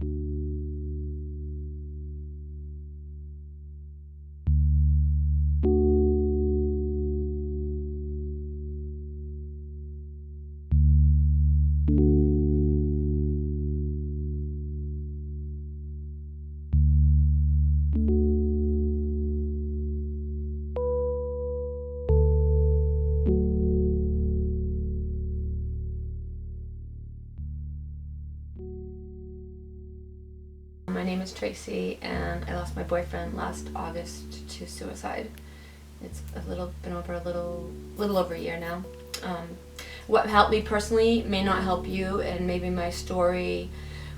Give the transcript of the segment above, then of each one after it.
My name is Tracy, and I lost my boyfriend last August to suicide. It's been over a little over a year now. What helped me personally may not help you, and maybe my story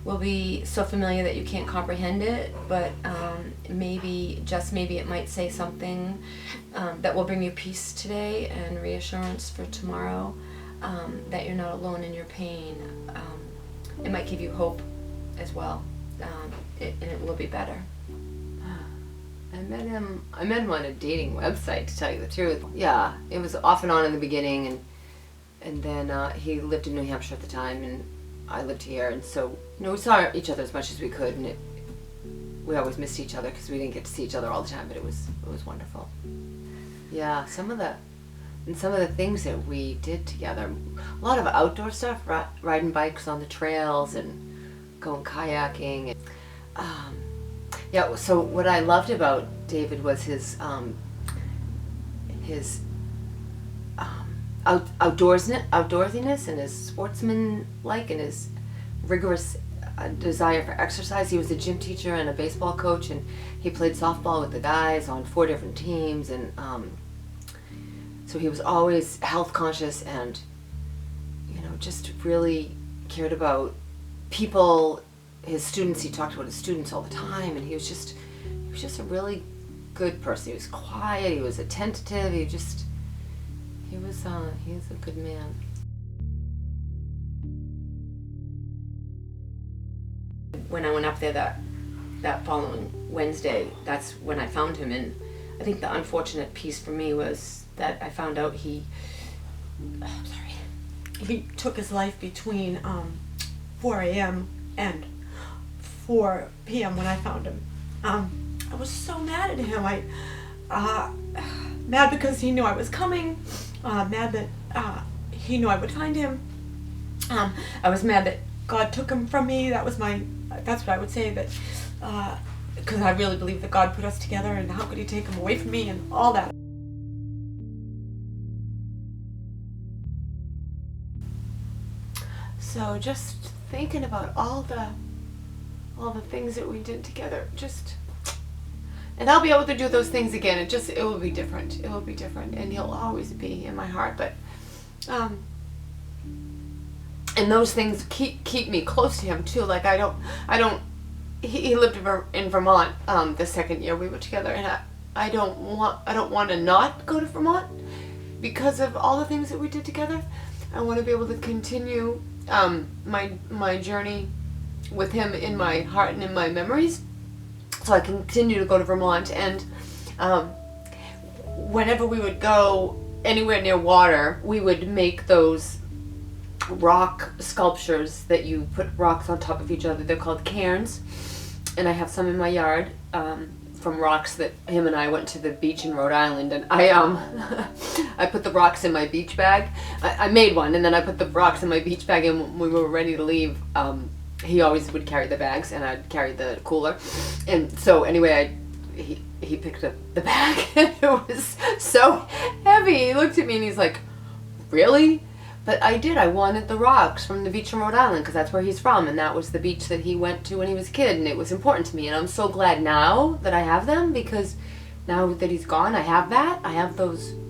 will be so familiar that you can't comprehend it, but maybe, just maybe, it might say something that will bring you peace today and reassurance for tomorrow, that you're not alone in your pain. It might give you hope as well. And it will be better. I met him on a dating website, to tell you the truth. Yeah, it was off and on in the beginning, and then he lived in New Hampshire at the time, and I lived here, and so we saw each other as much as we could, and we always missed each other because we didn't get to see each other all the time, but it was wonderful. Yeah, some of the things that we did together, a lot of outdoor stuff, riding bikes on the trails and going kayaking. Yeah, so what I loved about David was his outdoorsiness and his sportsman-like and his rigorous desire for exercise. He was a gym teacher and a baseball coach, and he played softball with the guys on 4 different teams, and so he was always health conscious and just really cared about people. His students, he talked about his students all the time, and he was just a really good person. He was quiet, he was attentive, he was a good man. When I went up there that following Wednesday, that's when I found him, and I think the unfortunate piece for me was that I found out he took his life between 4 a.m. and 4 p.m. when I found him. I was so mad at him. Mad because he knew I was coming, mad that he knew I would find him. I was mad that God took him from me. That's what I would say, that because I really believe that God put us together, and how could he take him away from me and all that. So just thinking about all the things that we did together, and I'll be able to do those things again. It will be different. It will be different, and he'll always be in my heart. But and those things keep me close to him too. Like he lived in Vermont the second year we were together, and I don't want to not go to Vermont because of all the things that we did together. I want to be able to continue my journey with him in my heart and in my memories, so I continue to go to Vermont. And whenever we would go anywhere near water, we would make those rock sculptures that you put rocks on top of each other. They're called cairns, and I have some in my yard from rocks that him and I went to the beach in Rhode Island, and I put the rocks in my beach bag. I made one, and then I put the rocks in my beach bag, and when we were ready to leave, he always would carry the bags, and I'd carry the cooler. And so anyway, he picked up the bag, and it was so heavy. He looked at me and he's like, "Really?" But I did. I wanted the rocks from the beach in Rhode Island because that's where he's from, and that was the beach that he went to when he was a kid, and it was important to me. And I'm so glad now that I have them, because now that he's gone, I have that. I have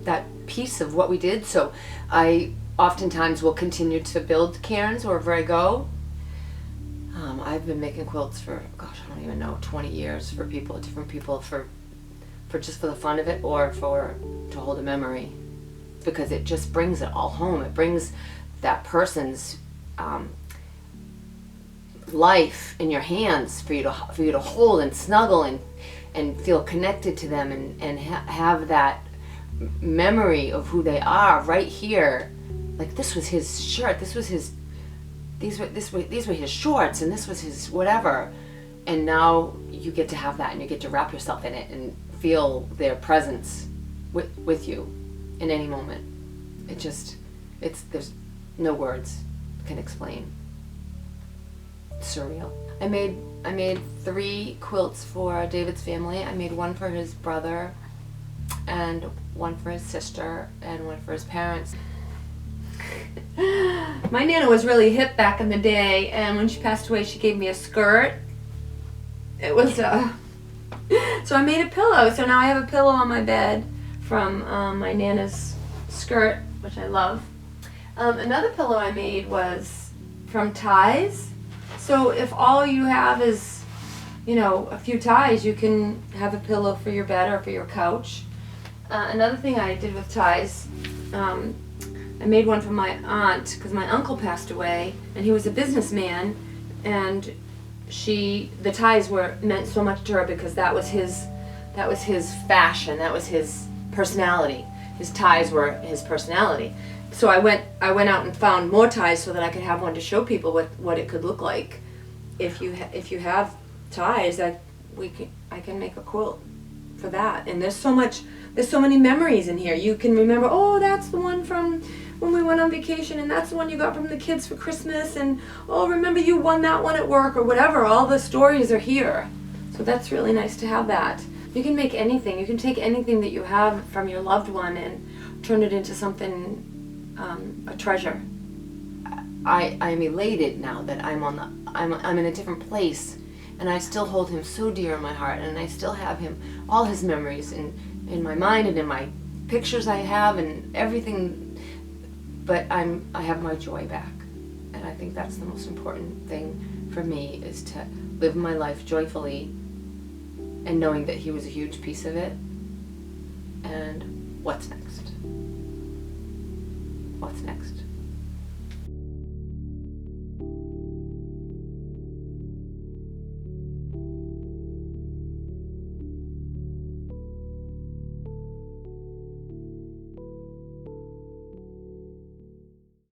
that piece of what we did. So I oftentimes will continue to build cairns wherever I go. I've been making quilts for, gosh, I don't even know, 20 years for different people, for just for the fun of it, or to hold a memory, because it just brings it all home. It brings that person's life in your hands for you to hold and snuggle and feel connected to them, and have that memory of who they are right here. Like, this was his shirt, this was his these were his shorts and this was his whatever, and now you get to have that and you get to wrap yourself in it and feel their presence with you in any moment. There's no words can explain. It's surreal. I made 3 quilts for David's family. I made one for his brother, and one for his sister, and one for his parents. My Nana was really hip back in the day, and when she passed away, she gave me a skirt. It was so I made a pillow. So now I have a pillow on my bed from my Nana's skirt, which I love. Another pillow I made was from ties. So if all you have is, a few ties, you can have a pillow for your bed or for your couch. Another thing I did with ties, I made one for my aunt because my uncle passed away, and he was a businessman, and the ties meant so much to her because that was his fashion, that was his personality. His ties were his personality. So I went out and found more ties so that I could have one to show people what it could look like. If you have ties, I can make a quilt for that. And there's so many memories in here. You can remember, oh, that's the one from when we went on vacation, and that's the one you got from the kids for Christmas, and oh, remember you won that one at work, or whatever. All the stories are here. So that's really nice to have that. You can make anything. You can take anything that you have from your loved one and turn it into something, a treasure. I'm elated now that I'm in a different place, and I still hold him so dear in my heart, and I still have all his memories in my mind and in my pictures I have and everything. But I have my joy back, and I think that's the most important thing for me, is to live my life joyfully and knowing that he was a huge piece of it. And what's next? What's next?